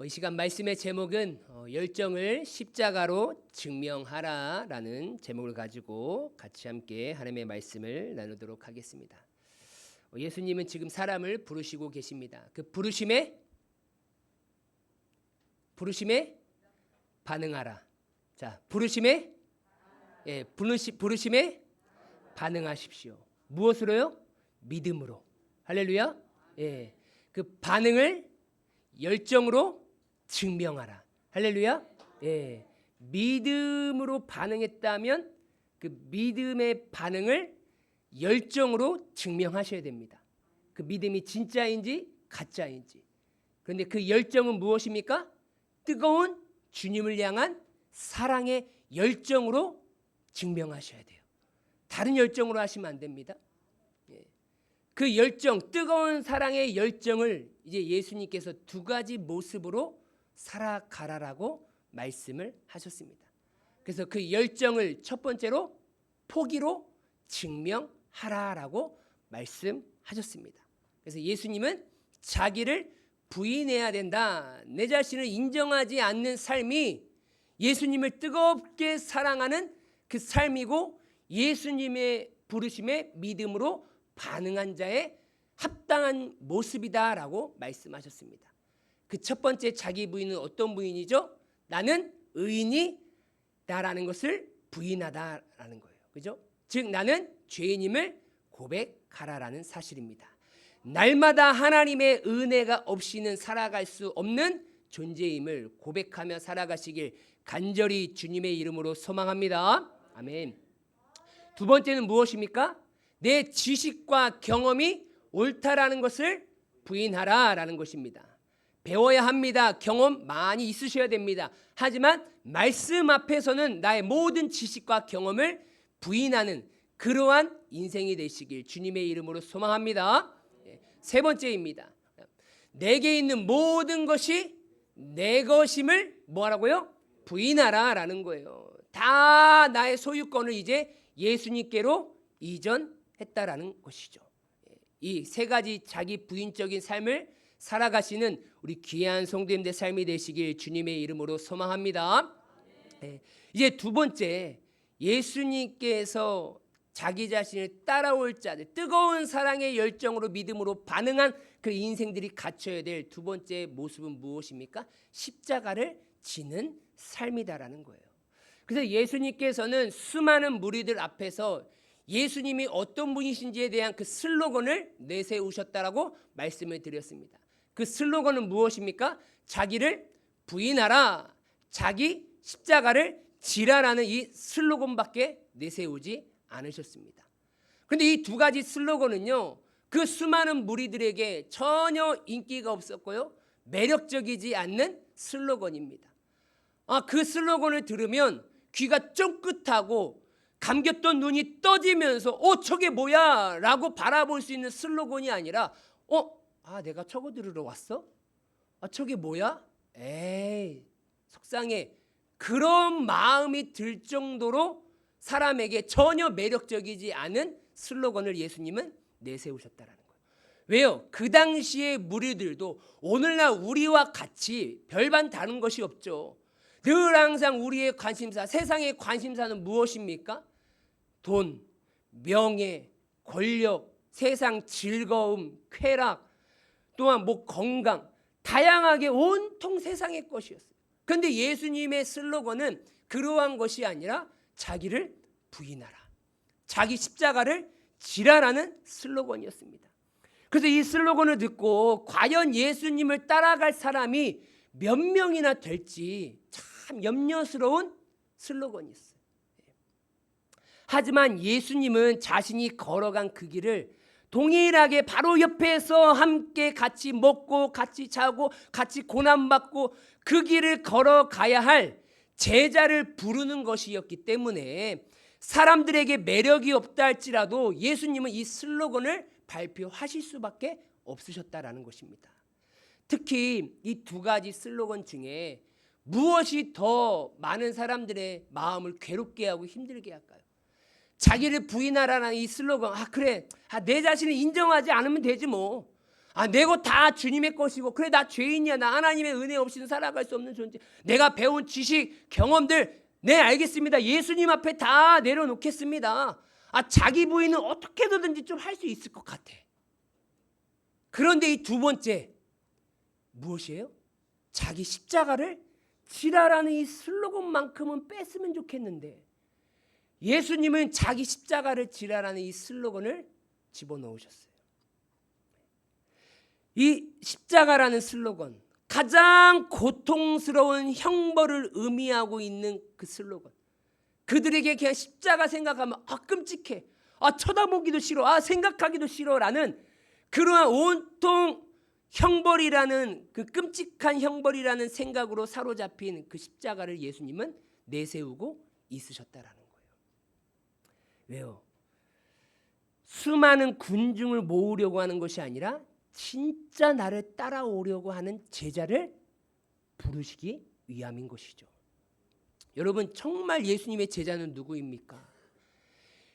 이 시간 말씀의 제목은 열정을 십자가로 증명하라라는 제목을 가지고 같이 함께 하나님의 말씀을 나누도록 하겠습니다. 예수님은 지금 사람을 부르시고 계십니다. 그 부르심에 반응하라. 자, 부르심에 반응하십시오. 무엇으로요? 믿음으로. 할렐루야. 그 반응을 열정으로 증명하라. 할렐루야. 믿음으로 반응했다면 그 믿음의 반응을 열정으로 증명하셔야 됩니다. 그 믿음이 진짜인지 가짜인지. 그런데 그 열정은 무엇입니까? 뜨거운 주님을 향한 사랑의 열정으로 증명하셔야 돼요. 다른 열정으로 하시면 안 됩니다. 그 열정, 뜨거운 사랑의 열정을 이제 예수님께서 두 가지 모습으로 살아가라라고 말씀을 하셨습니다. 그래서 그 열정을 첫 번째로 포기로 증명하라라고 말씀하셨습니다. 그래서 예수님은 자기를 부인해야 된다. 내 자신을 인정하지 않는 삶이 예수님을 뜨겁게 사랑하는 그 삶이고 예수님의 부르심에 믿음으로 반응한 자의 합당한 모습이다라고 말씀하셨습니다. 그 첫 번째 자기 부인은 어떤 부인이죠? 나는 의인이다라는 것을 부인하다라는 거예요. 그죠? 즉 나는 죄인임을 고백하라라는 사실입니다. 날마다 하나님의 은혜가 없이는 살아갈 수 없는 존재임을 고백하며 살아가시길 간절히 주님의 이름으로 소망합니다. 아멘. 두 번째는 무엇입니까? 내 지식과 경험이 옳다라는 것을 부인하라라는 것입니다. 배워야 합니다. 경험 많이 있으셔야 됩니다. 하지만 말씀 앞에서는 나의 모든 지식과 경험을 부인하는 그러한 인생이 되시길 주님의 이름으로 소망합니다. 세 번째입니다. 내게 있는 모든 것이 내 것임을 뭐하라고요? 부인하라라는 거예요. 다 나의 소유권을 이제 예수님께로 이전했다라는 것이죠. 이 세 가지 자기 부인적인 삶을 살아가시는 우리 귀한 성도님들 삶이 되시길 주님의 이름으로 소망합니다. 이제 두 번째, 예수님께서 자기 자신을 따라올 자들, 뜨거운 사랑의 열정으로 믿음으로 반응한 그 인생들이 갖춰야 될 두 번째 모습은 무엇입니까? 십자가를 지는 삶이다라는 거예요. 그래서 예수님께서는 수많은 무리들 앞에서 예수님이 어떤 분이신지에 대한 그 슬로건을 내세우셨다라고 말씀을 드렸습니다. 그 슬로건은 무엇입니까? 자기를 부인하라, 자기 십자가를 지라라는 이 슬로건밖에 내세우지 않으셨습니다. 그런데 이 두 가지 슬로건은요, 그 수많은 무리들에게 전혀 인기가 없었고요, 매력적이지 않는 슬로건입니다. 그 슬로건을 들으면 귀가 쫑긋하고 감겼던 눈이 떠지면서 저게 뭐야? 라고 바라볼 수 있는 슬로건이 아니라 내가 저거 들으러 왔어? 저게 뭐야? 에이, 속상해. 그런 마음이 들 정도로 사람에게 전혀 매력적이지 않은 슬로건을 예수님은 내세우셨다라는 거예요. 왜요? 그 당시의 무리들도 오늘날 우리와 같이 별반 다른 것이 없죠. 늘 항상 우리의 관심사, 세상의 관심사는 무엇입니까? 돈, 명예, 권력, 세상 즐거움, 쾌락, 또한 건강, 다양하게 온통 세상의 것이었어요. 그런데 예수님의 슬로건은 그러한 것이 아니라 자기를 부인하라, 자기 십자가를 지라라는 슬로건이었습니다. 그래서 이 슬로건을 듣고 과연 예수님을 따라갈 사람이 몇 명이나 될지 참 염려스러운 슬로건이었어요. 하지만 예수님은 자신이 걸어간 그 길을 동일하게 바로 옆에서 함께 같이 먹고 같이 자고 같이 고난받고 그 길을 걸어가야 할 제자를 부르는 것이었기 때문에 사람들에게 매력이 없다 할지라도 예수님은 이 슬로건을 발표하실 수밖에 없으셨다라는 것입니다. 특히 이 두 가지 슬로건 중에 무엇이 더 많은 사람들의 마음을 괴롭게 하고 힘들게 할까요? 자기를 부인하라는 이 슬로건, 그래, 내 자신을 인정하지 않으면 되지 뭐. 내 것 다 주님의 것이고, 그래 나 죄인이야, 나 하나님의 은혜 없이는 살아갈 수 없는 존재, 내가 배운 지식 경험들, 네 알겠습니다, 예수님 앞에 다 내려놓겠습니다. 자기 부인은 어떻게든지 좀 할 수 있을 것 같아. 그런데 이 두 번째 무엇이에요? 자기 십자가를 지라라는 이 슬로건만큼은 뺐으면 좋겠는데, 예수님은 자기 십자가를 지라라는 이 슬로건을 집어넣으셨어요. 이 십자가라는 슬로건, 가장 고통스러운 형벌을 의미하고 있는 그 슬로건, 그들에게 그냥 십자가 생각하면 끔찍해, 쳐다보기도 싫어, 생각하기도 싫어라는 그러한 온통 형벌이라는, 그 끔찍한 형벌이라는 생각으로 사로잡힌 그 십자가를 예수님은 내세우고 있으셨다라는 거예요. 왜요? 수많은 군중을 모으려고 하는 것이 아니라 진짜 나를 따라오려고 하는 제자를 부르시기 위함인 것이죠. 여러분, 정말 예수님의 제자는 누구입니까?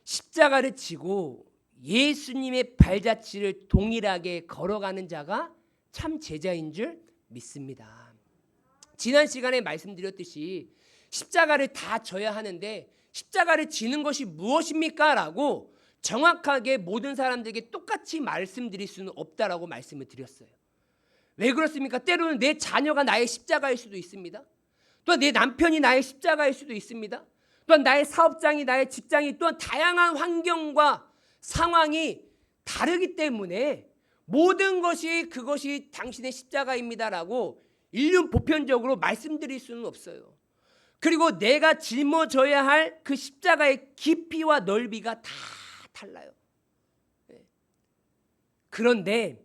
십자가를 지고 예수님의 발자취를 동일하게 걸어가는 자가 참 제자인 줄 믿습니다. 지난 시간에 말씀드렸듯이 십자가를 다 져야 하는데, 십자가를 지는 것이 무엇입니까? 라고 정확하게 모든 사람들에게 똑같이 말씀드릴 수는 없다라고 말씀을 드렸어요. 왜 그렇습니까? 때로는 내 자녀가 나의 십자가일 수도 있습니다. 또한 내 남편이 나의 십자가일 수도 있습니다. 또한 나의 사업장이, 나의 직장이, 또한 다양한 환경과 상황이 다르기 때문에 모든 것이 그것이 당신의 십자가입니다라고 인륜 보편적으로 말씀드릴 수는 없어요. 그리고 내가 짊어져야 할 그 십자가의 깊이와 넓이가 다 달라요. 그런데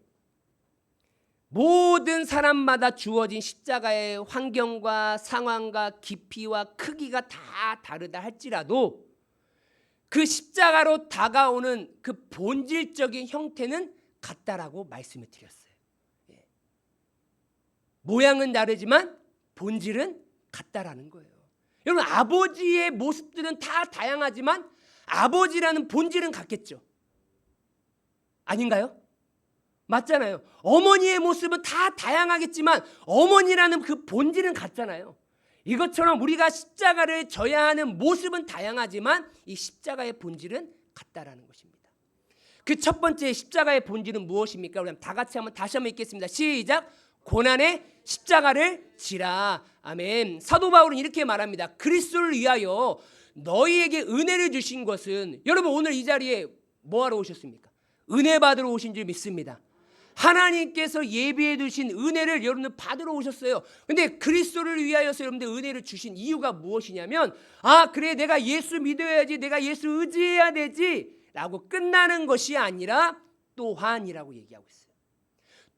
모든 사람마다 주어진 십자가의 환경과 상황과 깊이와 크기가 다 다르다 할지라도 그 십자가로 다가오는 그 본질적인 형태는 같다라고 말씀을 드렸어요. 모양은 다르지만 본질은 같다라는 거예요. 여러분, 아버지의 모습들은 다 다양하지만 아버지라는 본질은 같겠죠. 아닌가요? 맞잖아요. 어머니의 모습은 다 다양하겠지만 어머니라는 그 본질은 같잖아요. 이것처럼 우리가 십자가를 져야 하는 모습은 다양하지만 이 십자가의 본질은 같다라는 것입니다. 그 첫 번째 십자가의 본질은 무엇입니까? 우리 다 같이 다시 한번 읽겠습니다. 시작. 고난의 십자가를 지라. 아멘. 사도 바울은 이렇게 말합니다. 그리스도를 위하여 너희에게 은혜를 주신 것은, 여러분 오늘 이 자리에 뭐하러 오셨습니까? 은혜 받으러 오신 줄 믿습니다. 하나님께서 예비해 두신 은혜를 여러분들 받으러 오셨어요. 근데 그리스도를 위하여서 여러분들 은혜를 주신 이유가 무엇이냐면, 그래 내가 예수 믿어야지, 내가 예수 의지해야 되지 라고 끝나는 것이 아니라 또한이라고 얘기하고 있어요.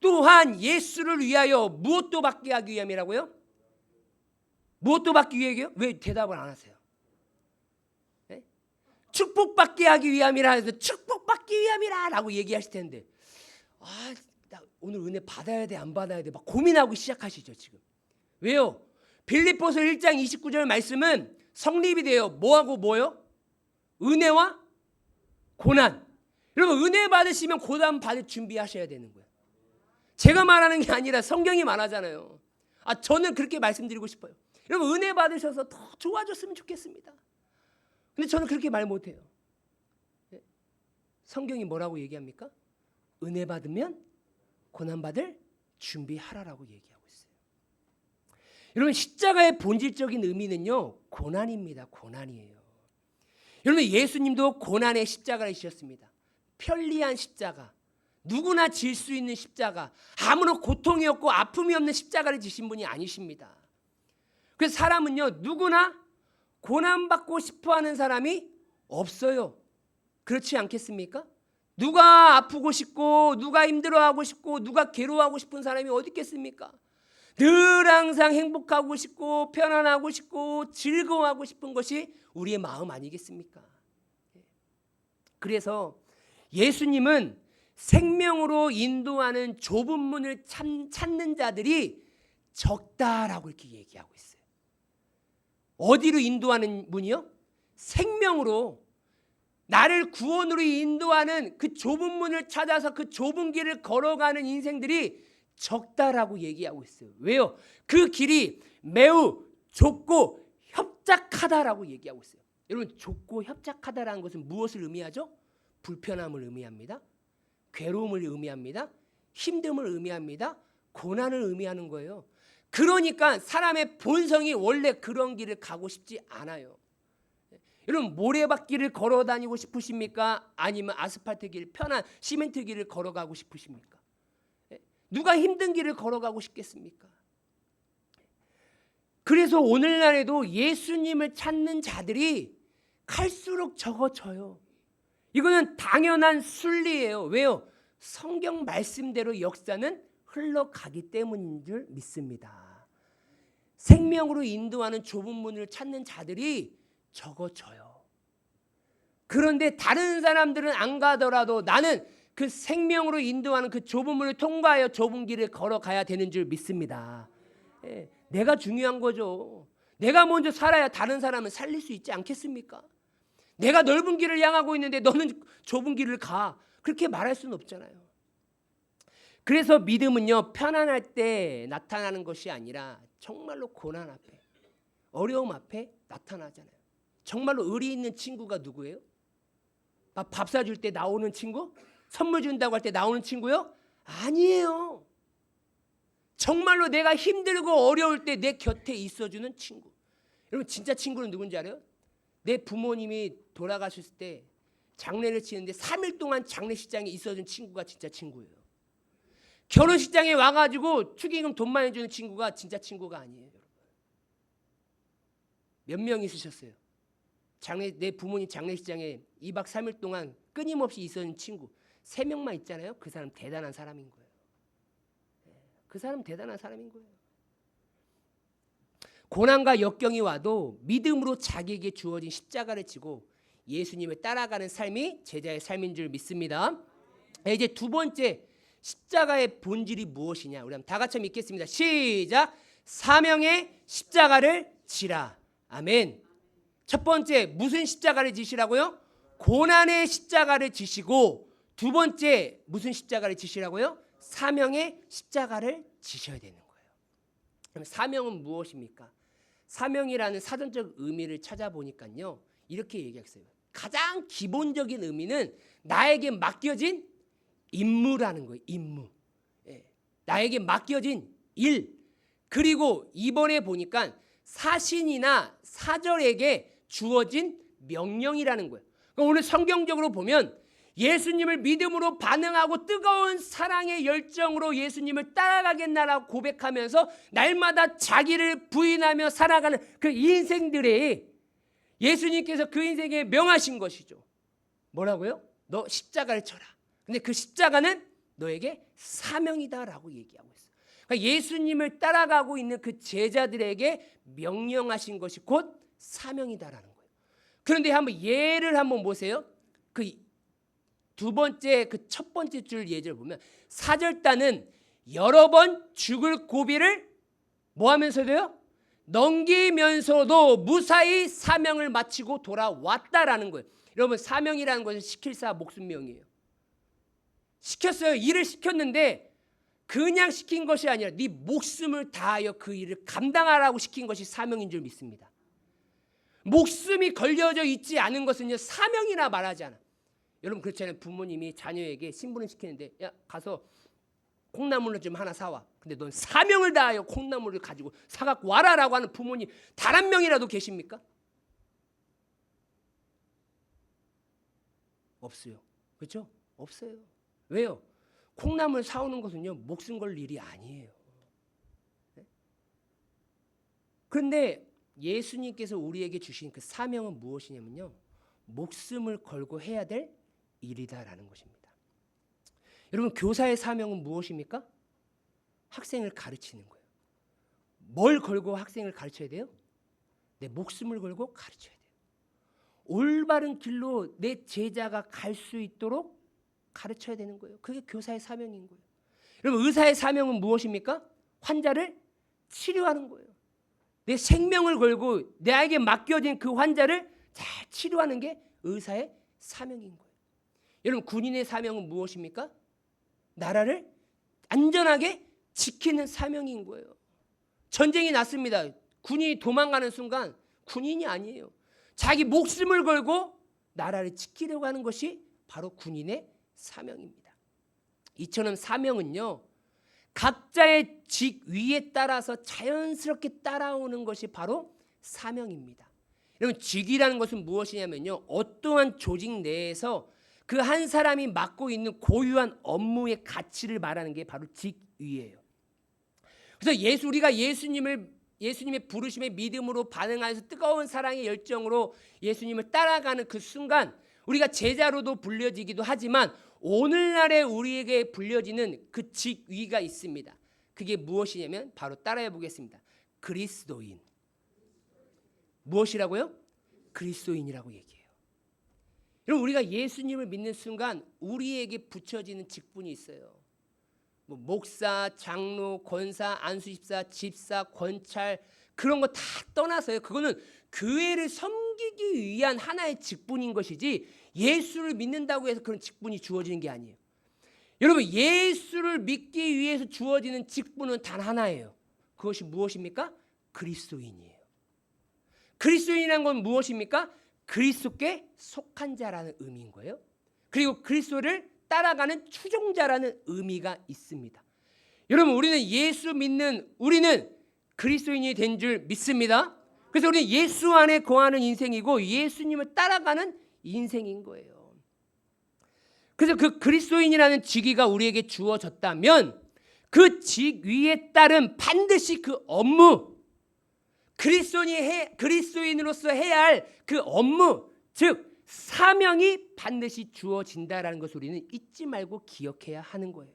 또한 예수를 위하여 무엇도 받게 하기 위함이라고요? 무엇도 받기 위해요? 왜 대답을 안 하세요? 네? 축복받게 하기 위함이라 해서 축복받기 위함이라 라고 얘기하실 텐데, 나 오늘 은혜 받아야 돼 안 받아야 돼 막 고민하고 시작하시죠 지금. 왜요? 빌립보서 1장 29절 말씀은 성립이 돼요. 뭐하고 뭐요? 은혜와 고난. 여러분, 은혜 받으시면 고난 받을 준비하셔야 되는 거예요. 제가 말하는 게 아니라 성경이 말하잖아요. 저는 그렇게 말씀드리고 싶어요. 여러분, 은혜 받으셔서 더 좋아졌으면 좋겠습니다. 근데 저는 그렇게 말 못해요. 성경이 뭐라고 얘기합니까? 은혜 받으면 고난 받을 준비하라라고 얘기하고 있어요. 여러분, 십자가의 본질적인 의미는요, 고난입니다. 고난이에요. 여러분, 예수님도 고난의 십자가를 지셨습니다. 편리한 십자가, 누구나 질 수 있는 십자가, 아무런 고통이 없고 아픔이 없는 십자가를 지신 분이 아니십니다. 그래서 사람은요, 누구나 고난받고 싶어하는 사람이 없어요. 그렇지 않겠습니까? 누가 아프고 싶고 누가 힘들어하고 싶고 누가 괴로워하고 싶은 사람이 어디 있겠습니까? 늘 항상 행복하고 싶고 편안하고 싶고 즐거워하고 싶은 것이 우리의 마음 아니겠습니까? 그래서 예수님은 생명으로 인도하는 좁은 문을 찾는 자들이 적다라고 이렇게 얘기하고 있어요. 어디로 인도하는 문이요? 생명으로. 나를 구원으로 인도하는 그 좁은 문을 찾아서 그 좁은 길을 걸어가는 인생들이 적다라고 얘기하고 있어요. 왜요? 그 길이 매우 좁고 협착하다라고 얘기하고 있어요. 여러분, 좁고 협착하다라는 것은 무엇을 의미하죠? 불편함을 의미합니다. 괴로움을 의미합니다. 힘듦을 의미합니다. 고난을 의미하는 거예요. 그러니까 사람의 본성이 원래 그런 길을 가고 싶지 않아요. 여러분, 모래밭길을 걸어 다니고 싶으십니까? 아니면 아스팔트 길, 편한 시멘트 길을 걸어가고 싶으십니까? 누가 힘든 길을 걸어가고 싶겠습니까? 그래서 오늘날에도 예수님을 찾는 자들이 갈수록 적어져요. 이거는 당연한 순리예요. 왜요? 성경 말씀대로 역사는 흘러가기 때문인 줄 믿습니다. 생명으로 인도하는 좁은 문을 찾는 자들이 적어져요. 그런데 다른 사람들은 안 가더라도 나는 그 생명으로 인도하는 그 좁은 문을 통과하여 좁은 길을 걸어가야 되는 줄 믿습니다. 내가 중요한 거죠. 내가 먼저 살아야 다른 사람은 살릴 수 있지 않겠습니까? 내가 넓은 길을 향하고 있는데 너는 좁은 길을 가. 그렇게 말할 수는 없잖아요. 그래서 믿음은요, 편안할 때 나타나는 것이 아니라 정말로 고난 앞에, 어려움 앞에 나타나잖아요. 정말로 의리 있는 친구가 누구예요? 밥 사줄 때 나오는 친구? 선물 준다고 할 때 나오는 친구요? 아니에요. 정말로 내가 힘들고 어려울 때 내 곁에 있어주는 친구. 여러분, 진짜 친구는 누군지 알아요? 내 부모님이 돌아가셨을 때 장례를 치는데 3일 동안 장례식장에 있어준 친구가 진짜 친구예요. 결혼식장에 와가지고 축의금 돈 많이 주는 친구가 진짜 친구가 아니에요. 몇 명 있으셨어요? 내 부모님 장례식장에 2박 3일 동안 끊임없이 있어준 친구 3명만 있잖아요. 그 사람 대단한 사람인 거예요. 그 사람 대단한 사람인 거예요. 고난과 역경이 와도 믿음으로 자기에게 주어진 십자가를 지고 예수님을 따라가는 삶이 제자의 삶인 줄 믿습니다. 이제 두 번째, 십자가의 본질이 무엇이냐? 우리 한번 다 같이 읽겠습니다. 시작. 사명의 십자가를 지라. 아멘. 첫 번째, 무슨 십자가를 지시라고요? 고난의 십자가를 지시고, 두 번째, 무슨 십자가를 지시라고요? 사명의 십자가를 지셔야 되는 거예요. 그럼 사명은 무엇입니까? 사명이라는 사전적 의미를 찾아보니까요, 이렇게 얘기했어요. 가장 기본적인 의미는 나에게 맡겨진 임무라는 거예요. 임무. 나에게 맡겨진 일. 그리고 이번에 보니까 사신이나 사절에게 주어진 명령이라는 거예요. 그러니까 오늘 성경적으로 보면 예수님을 믿음으로 반응하고 뜨거운 사랑의 열정으로 예수님을 따라가겠나라고 고백하면서 날마다 자기를 부인하며 살아가는 그 인생들의 예수님께서 그 인생에 명하신 것이죠. 뭐라고요? 너 십자가를 쳐라. 근데 그 십자가는 너에게 사명이다라고 얘기하고 있어요. 그러니까 예수님을 따라가고 있는 그 제자들에게 명령하신 것이 곧 사명이다라는 거예요. 그런데 한번 예를 한번 보세요. 그 두 번째, 그 첫 번째 줄 예를 보면 사절단은 여러 번 죽을 고비를 뭐 하면서도요? 넘기면서도 무사히 사명을 마치고 돌아왔다라는 거예요. 여러분, 사명이라는 것은 시킬사 목숨명이에요. 시켰어요. 일을 시켰는데 그냥 시킨 것이 아니라 네 목숨을 다하여 그 일을 감당하라고 시킨 것이 사명인 줄 믿습니다. 목숨이 걸려져 있지 않은 것은요, 사명이나 말하지 않아. 여러분, 그렇잖아요. 부모님이 자녀에게 심부름 시키는데 야, 가서 콩나물을 좀 하나 사와. 근데 넌 사명을 다하여 콩나물을 가지고 사갖고 와라라고 하는 부모님 단 한 명이라도 계십니까? 없어요. 그렇죠? 없어요. 왜요? 콩나물 사오는 것은요, 목숨 걸 일이 아니에요. 그런데 예수님께서 우리에게 주신 그 사명은 무엇이냐면요, 목숨을 걸고 해야 될 일이다라는 것입니다. 여러분, 교사의 사명은 무엇입니까? 학생을 가르치는 거예요. 뭘 걸고 학생을 가르쳐야 돼요? 내 목숨을 걸고 가르쳐야 돼요. 올바른 길로 내 제자가 갈 수 있도록 가르쳐야 되는 거예요. 그게 교사의 사명인 거예요. 여러분, 의사의 사명은 무엇입니까? 환자를 치료하는 거예요. 내 생명을 걸고 나에게 맡겨진 그 환자를 잘 치료하는 게 의사의 사명인 거예요. 여러분, 군인의 사명은 무엇입니까? 나라를 안전하게 지키는 사명인 거예요. 전쟁이 났습니다. 군인이 도망가는 순간 군인이 아니에요. 자기 목숨을 걸고 나라를 지키려고 하는 것이 바로 군인의 사명입니다. 이처럼 사명은요, 각자의 직위에 따라서 자연스럽게 따라오는 것이 바로 사명입니다. 여러분, 직위라는 것은 무엇이냐면요, 어떠한 조직 내에서 그 한 사람이 맡고 있는 고유한 업무의 가치를 말하는 게 바로 직위예요. 그래서 우리가 예수님의 부르심에 믿음으로 반응하여서 뜨거운 사랑의 열정으로 예수님을 따라가는 그 순간 우리가 제자로도 불려지기도 하지만 오늘날에 우리에게 불려지는 그 직위가 있습니다. 그게 무엇이냐면 바로 따라해 보겠습니다. 그리스도인. 무엇이라고요? 그리스도인이라고 얘기해요. 여러분, 우리가 예수님을 믿는 순간 우리에게 붙여지는 직분이 있어요. 뭐 목사, 장로, 권사, 안수집사, 집사, 권찰, 그런 거 다 떠나서요, 그거는 교회를 섬기기 위한 하나의 직분인 것이지 예수를 믿는다고 해서 그런 직분이 주어지는 게 아니에요. 여러분, 예수를 믿기 위해서 주어지는 직분은 단 하나예요. 그것이 무엇입니까? 그리스도인이에요. 그리스도인이란 건 무엇입니까? 그리스도께 속한 자라는 의미인 거예요. 그리고 그리스도를 따라가는 추종자라는 의미가 있습니다. 여러분, 우리는 그리스도인이 된 줄 믿습니다. 그래서 우리는 예수 안에 거하는 인생이고 예수님을 따라가는 인생인 거예요. 그래서 그 그리스도인이라는 직위가 우리에게 주어졌다면 그 직위에 따른 반드시 그 업무, 그리스도인으로서 해야 할 그 업무, 즉 사명이 반드시 주어진다라는 것을 우리는 잊지 말고 기억해야 하는 거예요.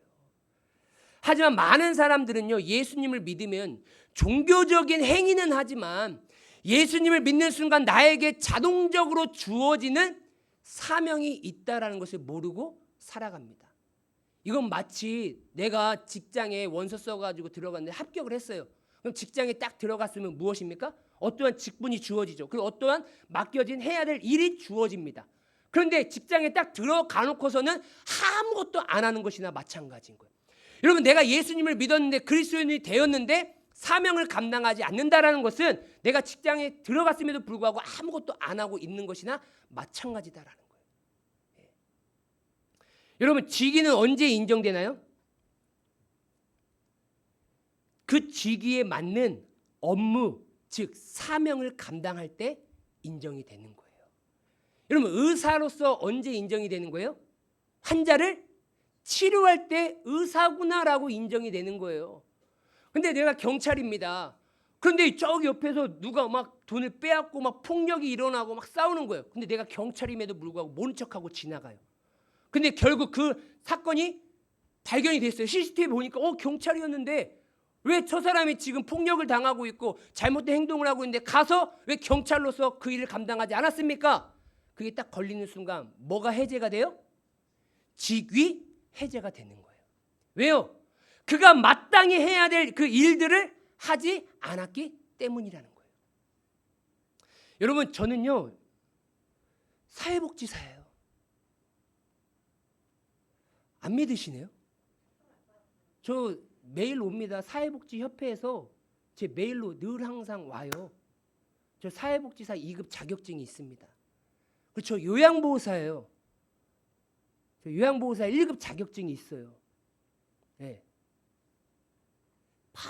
하지만 많은 사람들은요, 예수님을 믿으면 종교적인 행위는 하지만 예수님을 믿는 순간 나에게 자동적으로 주어지는 사명이 있다라는 것을 모르고 살아갑니다. 이건 마치 내가 직장에 원서 써가지고 들어갔는데 합격을 했어요. 그럼 직장에 딱 들어갔으면 무엇입니까? 어떠한 직분이 주어지죠. 그리고 어떠한 맡겨진 해야 될 일이 주어집니다. 그런데 직장에 딱 들어가 놓고서는 아무것도 안 하는 것이나 마찬가지인 거예요. 여러분, 내가 예수님을 믿었는데 그리스도인이 되었는데 사명을 감당하지 않는다라는 것은 내가 직장에 들어갔음에도 불구하고 아무것도 안 하고 있는 것이나 마찬가지다라는 거예요. 네. 여러분, 직위는 언제 인정되나요? 그 직위에 맞는 업무, 즉 사명을 감당할 때 인정이 되는 거예요. 여러분, 의사로서 언제 인정이 되는 거예요? 환자를 치료할 때 의사구나라고 인정이 되는 거예요. 근데 내가 경찰입니다. 그런데 저기 옆에서 누가 막 돈을 빼앗고 막 폭력이 일어나고 막 싸우는 거예요. 근데 내가 경찰임에도 불구하고 모른 척하고 지나가요. 근데 결국 그 사건이 발견이 됐어요. CCTV 보니까 경찰이었는데 왜 저 사람이 지금 폭력을 당하고 있고 잘못된 행동을 하고 있는데 가서 왜 경찰로서 그 일을 감당하지 않았습니까? 그게 딱 걸리는 순간 뭐가 해제가 돼요? 직위 해제가 되는 거예요. 왜요? 그가 마땅히 해야 될 그 일들을 하지 않았기 때문이라는 거예요. 여러분, 저는요 사회복지사예요. 안 믿으시네요? 저 매일 옵니다. 사회복지협회에서 제 메일로 늘 항상 와요. 저 사회복지사 2급 자격증이 있습니다. 그리고 저 요양보호사예요. 저 요양보호사 1급 자격증이 있어요. 네.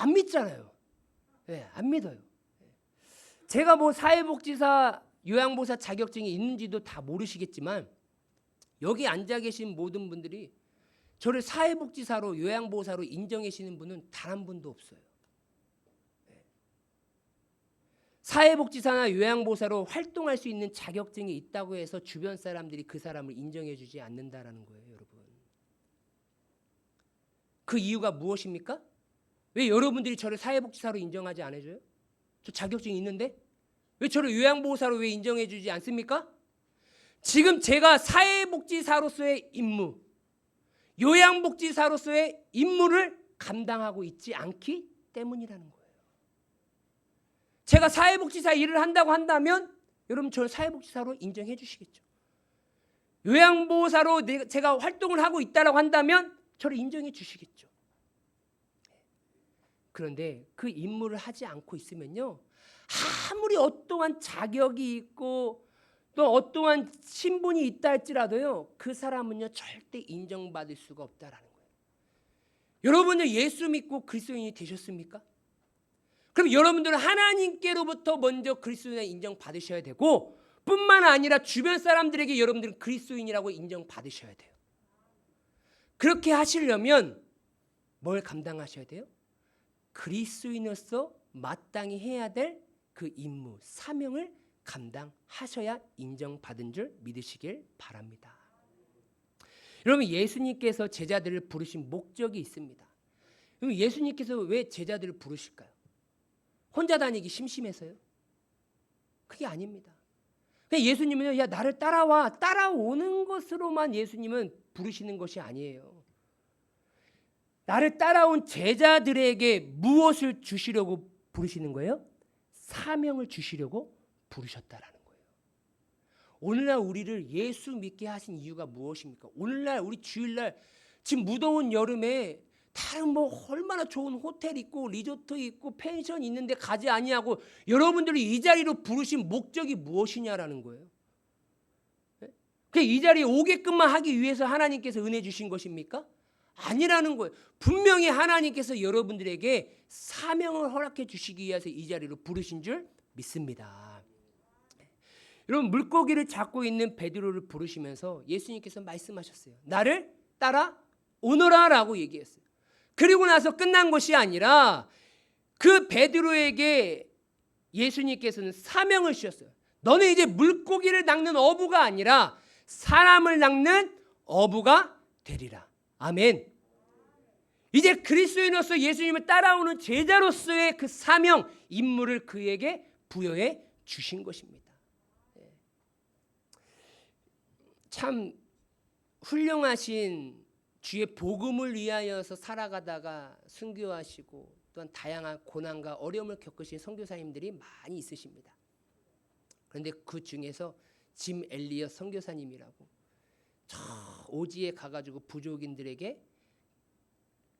안 믿잖아요. 네, 안 믿어요. 제가 뭐 사회복지사, 요양보호사 자격증이 있는지도 다 모르시겠지만 여기 앉아 계신 모든 분들이 저를 사회복지사로, 요양보호사로 인정해 주시는 분은 단 한 분도 없어요. 네. 사회복지사나 요양보호사로 활동할 수 있는 자격증이 있다고 해서 주변 사람들이 그 사람을 인정해 주지 않는다라는 거예요, 여러분. 그 이유가 무엇입니까? 왜 여러분들이 저를 사회복지사로 인정하지 않아줘요? 저 자격증이 있는데? 왜 저를 요양보호사로 왜 인정해 주지 않습니까? 지금 제가 사회복지사로서의 임무, 요양복지사로서의 임무를 감당하고 있지 않기 때문이라는 거예요. 제가 사회복지사 일을 한다고 한다면 여러분 저를 사회복지사로 인정해 주시겠죠. 요양보호사로 제가 활동을 하고 있다라고 한다면 저를 인정해 주시겠죠. 그런데 그 임무를 하지 않고 있으면요, 아무리 어떠한 자격이 있고 또 어떠한 신분이 있다 할지라도요, 그 사람은요 절대 인정받을 수가 없다라는 거예요. 여러분은 예수 믿고 그리스도인이 되셨습니까? 그럼 여러분들은 하나님께로부터 먼저 그리스도인을 인정받으셔야 되고, 뿐만 아니라 주변 사람들에게 여러분들은 그리스도인이라고 인정받으셔야 돼요. 그렇게 하시려면 뭘 감당하셔야 돼요? 그리스도인으로서 마땅히 해야 될 그 임무, 사명을 감당하셔야 인정받은 줄 믿으시길 바랍니다. 여러분, 예수님께서 제자들을 부르신 목적이 있습니다. 그럼 예수님께서 왜 제자들을 부르실까요? 혼자 다니기 심심해서요? 그게 아닙니다. 예수님은요, 야 나를 따라와, 따라오는 것으로만 예수님은 부르시는 것이 아니에요. 나를 따라온 제자들에게 무엇을 주시려고 부르시는 거예요? 사명을 주시려고 부르셨다라는 거예요. 오늘날 우리를 예수 믿게 하신 이유가 무엇입니까? 오늘날 우리 주일날 지금 무더운 여름에 다른 뭐 얼마나 좋은 호텔 있고 리조트 있고 펜션 있는데 가지 아니하고 여러분들이 이 자리로 부르신 목적이 무엇이냐라는 거예요. 이 자리에 오게끔만 하기 위해서 하나님께서 은혜 주신 것입니까? 아니라는 거예요. 분명히 하나님께서 여러분들에게 사명을 허락해 주시기 위해서 이 자리로 부르신 줄 믿습니다. 여러분, 물고기를 잡고 있는 베드로를 부르시면서 예수님께서 말씀하셨어요. 나를 따라오너라 라고 얘기했어요. 그리고 나서 끝난 것이 아니라 그 베드로에게 예수님께서는 사명을 주셨어요. 너는 이제 물고기를 낚는 어부가 아니라 사람을 낚는 어부가 되리라. 아멘. 이제 그리스도인으로서 예수님을 따라오는 제자로서의 그 사명, 임무를 그에게 부여해 주신 것입니다. 참 훌륭하신 주의 복음을 위하여서 살아가다가 순교하시고 또한 다양한 고난과 어려움을 겪으신 선교사님들이 많이 있으십니다. 그런데 그 중에서 짐 엘리엇 선교사님이라고 저 오지에 가가지고 부족인들에게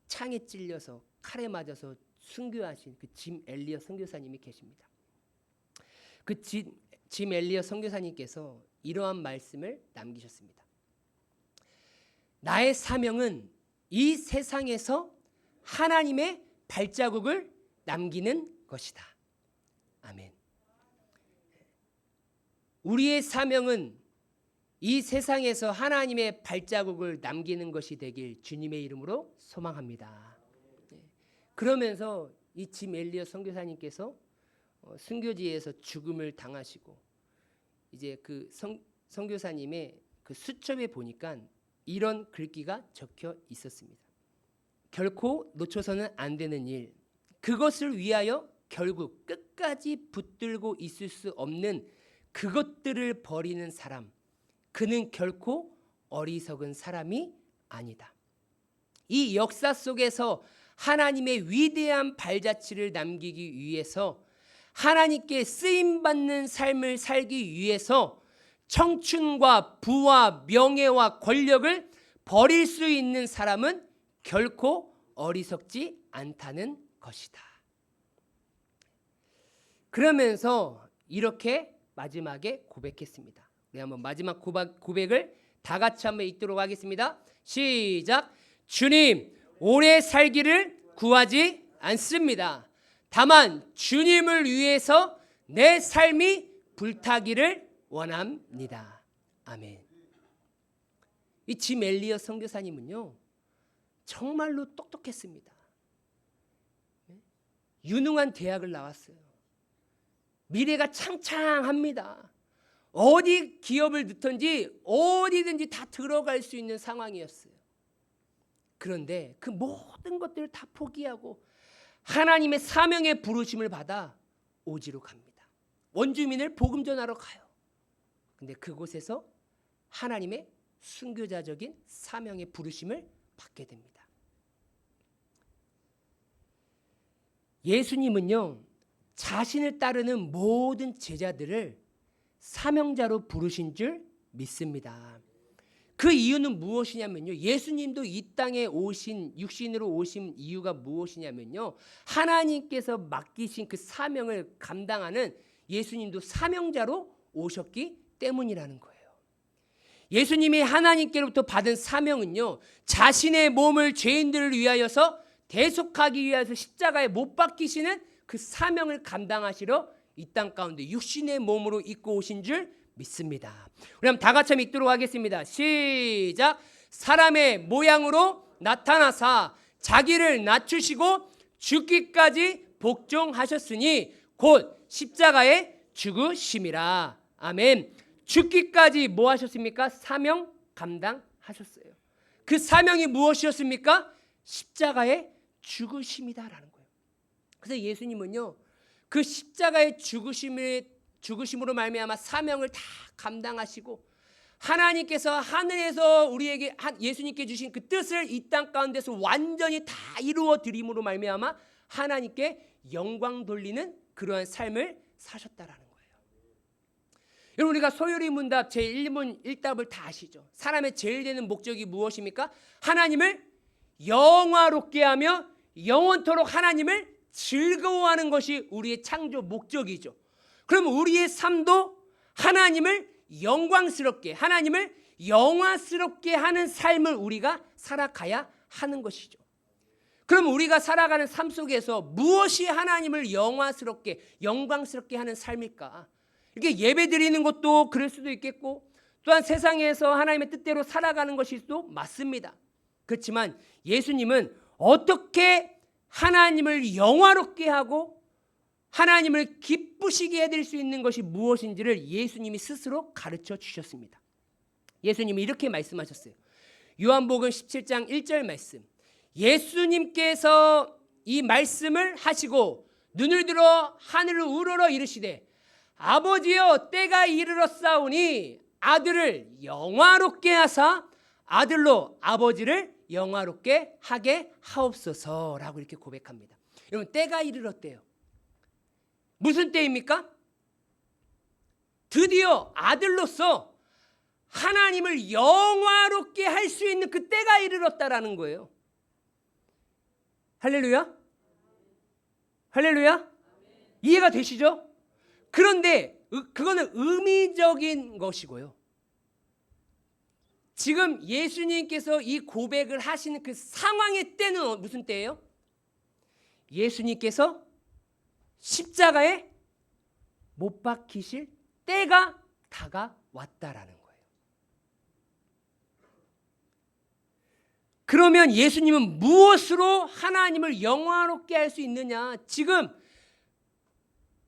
창에 찔려서 칼에 맞아서 순교하신 그 짐 엘리엇 선교사님이 계십니다. 그 짐 엘리엇 선교사님께서 이러한 말씀을 남기셨습니다. 나의 사명은 이 세상에서 하나님의 발자국을 남기는 것이다. 아멘. 우리의 사명은 이 세상에서 하나님의 발자국을 남기는 것이 되길 주님의 이름으로 소망합니다. 그러면서 이 짐 엘리엇 선교사님께서 순교지에서 죽음을 당하시고 이제 그 선교사님의 그 수첩에 보니까 이런 글귀가 적혀 있었습니다. 결코 놓쳐서는 안 되는 일, 그것을 위하여 결국 끝까지 붙들고 있을 수 없는 그것들을 버리는 사람, 그는 결코 어리석은 사람이 아니다. 이 역사 속에서 하나님의 위대한 발자취를 남기기 위해서, 하나님께 쓰임받는 삶을 살기 위해서 청춘과 부와 명예와 권력을 버릴 수 있는 사람은 결코 어리석지 않다는 것이다. 그러면서 이렇게 마지막에 고백했습니다. 우리 한번 마지막 고백을 다 같이 한번 읽도록 하겠습니다. 시작. 주님, 오래 살기를 구하지 않습니다. 다만 주님을 위해서 내 삶이 불타기를 원합니다. 아멘. 이 짐 엘리엇 선교사님은요, 정말로 똑똑했습니다. 유능한 대학을 나왔어요. 미래가 창창합니다. 어디 기업을 넣든지 어디든지 다 들어갈 수 있는 상황이었어요. 그런데 그 모든 것들을 다 포기하고 하나님의 사명의 부르심을 받아 오지로 갑니다. 원주민을 복음 전하러 가요. 근데 그곳에서 하나님의 순교자적인 사명의 부르심을 받게 됩니다. 예수님은요, 자신을 따르는 모든 제자들을 사명자로 부르신 줄 믿습니다. 그 이유는 무엇이냐면요. 예수님도 이 땅에 오신 육신으로 오신 이유가 무엇이냐면요. 하나님께서 맡기신 그 사명을 감당하는 예수님도 사명자로 오셨기 때문이라는 거예요. 예수님이 하나님께로부터 받은 사명은요. 자신의 몸을 죄인들을 위하여서 대속하기 위해서 십자가에 못 박히시는 그 사명을 감당하시러 이 땅 가운데 육신의 몸으로 입고 오신 줄 믿습니다. 우리 한번 다 같이 읽도록 하겠습니다. 시작. 사람의 모양으로 나타나사 자기를 낮추시고 죽기까지 복종하셨으니 곧 십자가에 죽으심이라. 아멘. 죽기까지 뭐 하셨습니까? 사명 감당하셨어요. 그 사명이 무엇이었습니까? 십자가에 죽으심이다라는 거예요. 그래서 예수님은요, 그 십자가의 죽으심으로 말미암아 사명을 다 감당하시고 하나님께서 하늘에서 우리에게 예수님께 주신 그 뜻을 이 땅 가운데서 완전히 다 이루어 드림으로 말미암아 하나님께 영광 돌리는 그러한 삶을 사셨다라는 거예요. 여러분, 우리가 소요리 문답 제1문 1답을 다 아시죠? 사람의 제일 되는 목적이 무엇입니까? 하나님을 영화롭게 하며 영원토록 하나님을 즐거워하는 것이 우리의 창조 목적이죠. 그럼 우리의 삶도 하나님을 영광스럽게, 하나님을 영화스럽게 하는 삶을 우리가 살아가야 하는 것이죠. 그럼 우리가 살아가는 삶 속에서 무엇이 하나님을 영광스럽게 하는 삶일까? 이렇게 예배드리는 것도 그럴 수도 있겠고, 또한 세상에서 하나님의 뜻대로 살아가는 것일도 맞습니다. 그렇지만 예수님은 어떻게 하나님을 영화롭게 하고 하나님을 기쁘시게 해드릴 수 있는 것이 무엇인지를 예수님이 스스로 가르쳐 주셨습니다. 예수님이 이렇게 말씀하셨어요. 요한복음 17장 1절 말씀. 예수님께서 이 말씀을 하시고 눈을 들어 하늘을 우러러 이르시되 아버지여 때가 이르렀사오니 아들을 영화롭게 하사 아들로 아버지를 영화롭게 하게 하옵소서라고 이렇게 고백합니다. 여러분, 때가 이르렀대요. 무슨 때입니까? 드디어 아들로서 하나님을 영화롭게 할 수 있는 그 때가 이르렀다라는 거예요. 할렐루야? 할렐루야? 이해가 되시죠? 그런데 그거는 의미적인 것이고요. 지금 예수님께서 이 고백을 하시는 그 상황의 때는 무슨 때예요? 예수님께서 십자가에 못 박히실 때가 다가왔다라는 거예요. 그러면 예수님은 무엇으로 하나님을 영화롭게 할 수 있느냐? 지금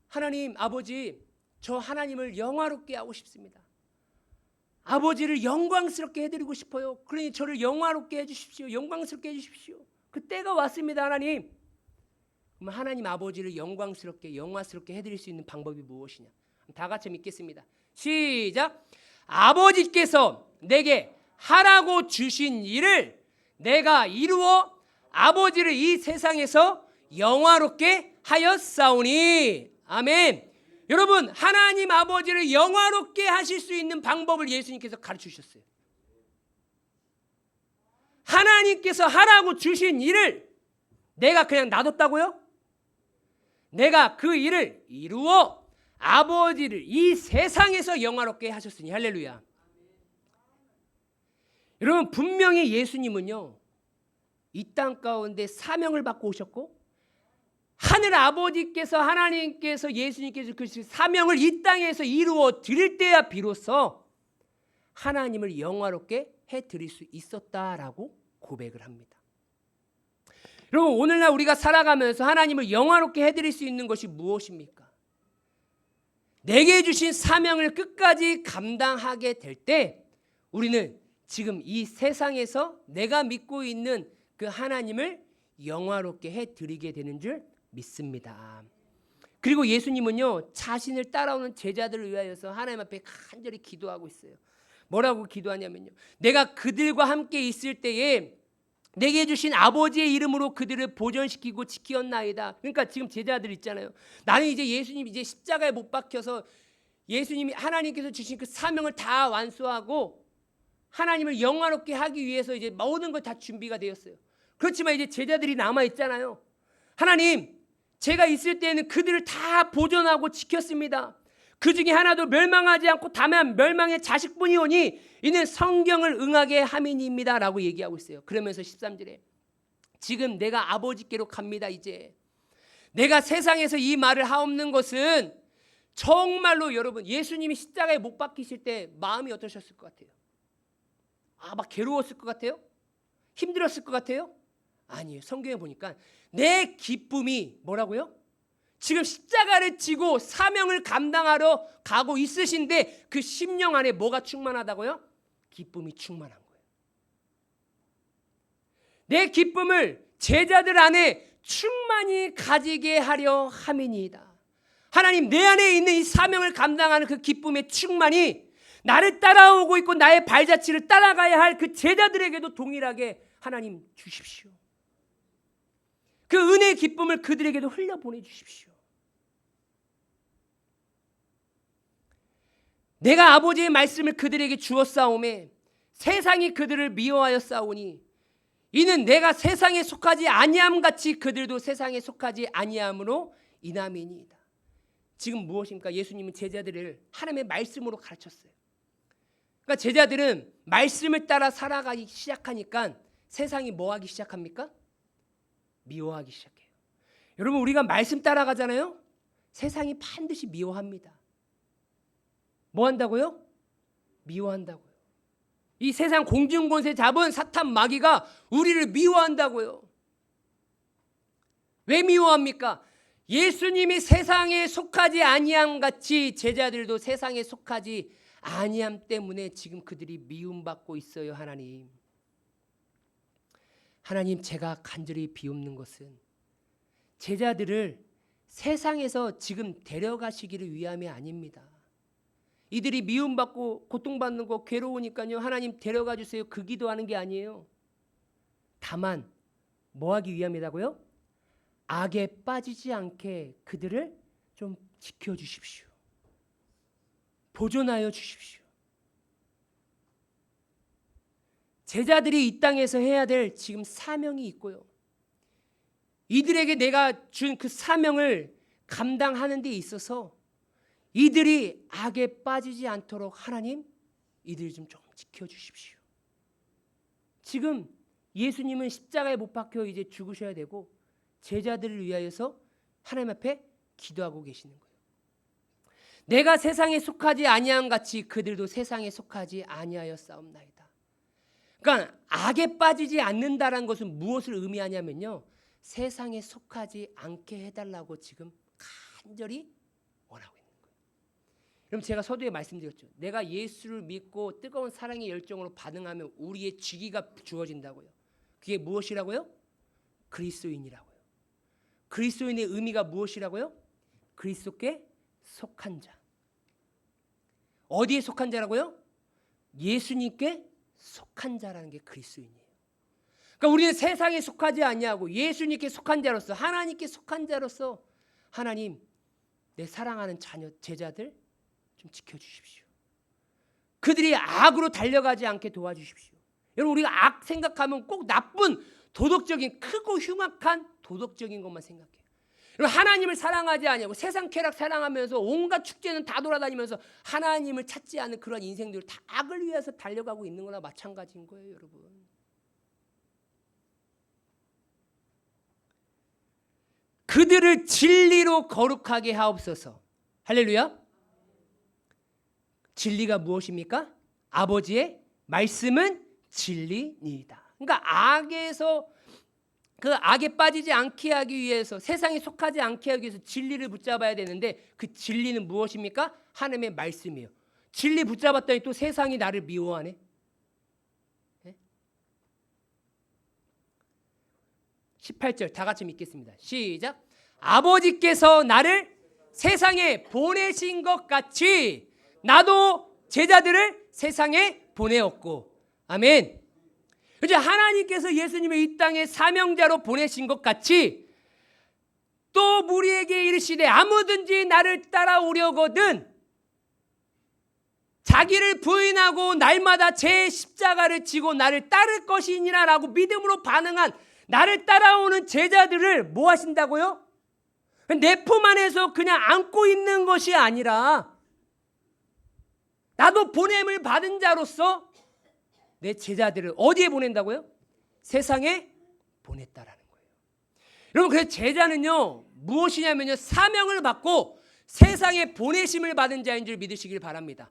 하나님 아버지, 저 하나님을 영화롭게 하고 싶습니다. 아버지를 영광스럽게 해드리고 싶어요. 그러니 저를 영화롭게 해주십시오. 영광스럽게 해주십시오. 그 때가 왔습니다. 하나님. 그럼 하나님 아버지를 영화스럽게 해드릴 수 있는 방법이 무엇이냐? 다 같이 믿겠습니다. 시작. 아버지께서 내게 하라고 주신 일을 내가 이루어 아버지를 이 세상에서 영화롭게 하였사오니. 아멘. 여러분, 하나님 아버지를 영화롭게 하실 수 있는 방법을 예수님께서 가르쳐 주셨어요. 하나님께서 하라고 주신 일을 내가 그냥 놔뒀다고요? 내가 그 일을 이루어 아버지를 이 세상에서 영화롭게 하셨으니. 할렐루야. 여러분, 분명히 예수님은요, 이 땅 가운데 사명을 받고 오셨고 하늘 아버지께서 하나님께서 예수님께서 그 사명을 이 땅에서 이루어 드릴 때야 비로소 하나님을 영화롭게 해드릴 수 있었다라고 고백을 합니다. 여러분, 오늘날 우리가 살아가면서 하나님을 영화롭게 해드릴 수 있는 것이 무엇입니까? 내게 주신 사명을 끝까지 감당하게 될 때 우리는 지금 이 세상에서 내가 믿고 있는 그 하나님을 영화롭게 해드리게 되는 줄 믿습니다. 그리고 예수님은요, 자신을 따라오는 제자들을 위하여서 하나님 앞에 간절히 기도하고 있어요. 뭐라고 기도하냐면요, 내가 그들과 함께 있을 때에 내게 주신 아버지의 이름으로 그들을 보존시키고 지키었나이다. 그러니까 지금 제자들 있잖아요. 나는 이제 예수님 이제 십자가에 못 박혀서 예수님이 하나님께서 주신 그 사명을 다 완수하고 하나님을 영화롭게 하기 위해서 이제 모든 것 다 준비가 되었어요. 그렇지만 이제 제자들이 남아 있잖아요. 하나님, 제가 있을 때는 그들을 다 보존하고 지켰습니다. 그 중에 하나도 멸망하지 않고 다만 멸망의 자식뿐이오니 이는 성경을 응하게 함이니이다 라고 얘기하고 있어요. 그러면서 13절에 지금 내가 아버지께로 갑니다. 이제 내가 세상에서 이 말을 하옵는 것은 정말로 여러분, 예수님이 십자가에 못 박히실 때 마음이 어떠셨을 것 같아요? 막 괴로웠을 것 같아요? 힘들었을 것 같아요? 아니에요. 성경에 보니까 내 기쁨이 뭐라고요? 지금 십자가를 지고 사명을 감당하러 가고 있으신데 그 심령 안에 뭐가 충만하다고요? 기쁨이 충만한 거예요. 내 기쁨을 제자들 안에 충만히 가지게 하려 함이니이다. 하나님, 내 안에 있는 이 사명을 감당하는 그 기쁨의 충만이 나를 따라오고 있고 나의 발자취를 따라가야 할 그 제자들에게도 동일하게 하나님 주십시오. 그 은혜의 기쁨을 그들에게도 흘려보내주십시오. 내가 아버지의 말씀을 그들에게 주었사오매 세상이 그들을 미워하여 싸우니 이는 내가 세상에 속하지 아니함같이 그들도 세상에 속하지 아니함으로 인함이니이다. 지금 무엇입니까? 예수님은 제자들을 하나님의 말씀으로 가르쳤어요. 그러니까 제자들은 말씀을 따라 살아가기 시작하니까 세상이 뭐하기 시작합니까? 미워하기 시작해요. 여러분, 우리가 말씀 따라가잖아요. 세상이 반드시 미워합니다. 뭐 한다고요? 미워한다고요. 이 세상 공중권세 잡은 사탄 마귀가 우리를 미워한다고요. 왜 미워합니까? 예수님이 세상에 속하지 아니함 같이 제자들도 세상에 속하지 아니함 때문에 지금 그들이 미움받고 있어요. 하나님, 제가 간절히 비옵는 것은 제자들을 세상에서 지금 데려가시기를 위함이 아닙니다. 이들이 미움받고 고통받는 거 괴로우니까요, 하나님 데려가 주세요, 그 기도하는 게 아니에요. 다만 뭐 하기 위함이라고요? 악에 빠지지 않게 그들을 좀 지켜주십시오. 보존하여 주십시오. 제자들이 이 땅에서 해야 될 지금 사명이 있고요. 이들에게 내가 준 그 사명을 감당하는 데 있어서 이들이 악에 빠지지 않도록 하나님, 이들 좀 지켜주십시오. 지금 예수님은 십자가에 못 박혀 이제 죽으셔야 되고 제자들을 위하여서 하나님 앞에 기도하고 계시는 거예요. 내가 세상에 속하지 아니함 같이 그들도 세상에 속하지 아니하여 싸움나이다. 그러니까 악에 빠지지 않는다라는 것은 무엇을 의미하냐면요, 세상에 속하지 않게 해달라고 지금 간절히 원하고 있는 거예요. 여러분, 제가 서두에 말씀드렸죠. 내가 예수를 믿고 뜨거운 사랑의 열정으로 반응하면 우리의 직위가 주어진다고요. 그게 무엇이라고요? 그리스도인이라고요. 그리스도인의 의미가 무엇이라고요? 그리스도께 속한 자. 어디에 속한 자라고요? 예수님께 속한 자라는 게 그리스도인이에요. 그러니까 우리는 세상에 속하지 아니하고 예수님께 속한 자로서, 하나님께 속한 자로서 하나님, 내 사랑하는 자녀, 제자들 좀 지켜주십시오. 그들이 악으로 달려가지 않게 도와주십시오. 여러분, 우리가 악 생각하면 꼭 나쁜 도덕적인, 크고 흉악한 도덕적인 것만 생각해요. 여러분, 하나님을 사랑하지 아니하고 세상 쾌락 사랑하면서 온갖 축제는 다 돌아다니면서 하나님을 찾지 않는 그런 인생들, 다 악을 위해서 달려가고 있는 거나 마찬가지인 거예요. 여러분, 그들을 진리로 거룩하게 하옵소서. 할렐루야. 진리가 무엇입니까? 아버지의 말씀은 진리니이다. 그러니까 악에서, 그 악에 빠지지 않게 하기 위해서, 세상에 속하지 않게 하기 위해서 진리를 붙잡아야 되는데 그 진리는 무엇입니까? 하나님의 말씀이에요. 진리 붙잡았더니 또 세상이 나를 미워하네. 네? 18절 다 같이 읽겠습니다. 시작. 아버지께서 나를 세상에 보내신 것 같이 나도 제자들을 세상에 보내었고. 아멘. 이제 하나님께서 예수님을 이 땅에 사명자로 보내신 것 같이 또 우리에게 이르시되 아무든지 나를 따라오려거든 자기를 부인하고 날마다 제 십자가를 지고 나를 따를 것이니라 라고 믿음으로 반응한 나를 따라오는 제자들을 뭐 하신다고요? 내 품 안에서 그냥 안고 있는 것이 아니라 나도 보냄을 받은 자로서 내 제자들을 어디에 보낸다고요? 세상에 보냈다라는 거예요. 여러분, 그래서 제자는요 무엇이냐면요, 사명을 받고 세상에 보내심을 받은 자인 줄 믿으시길 바랍니다.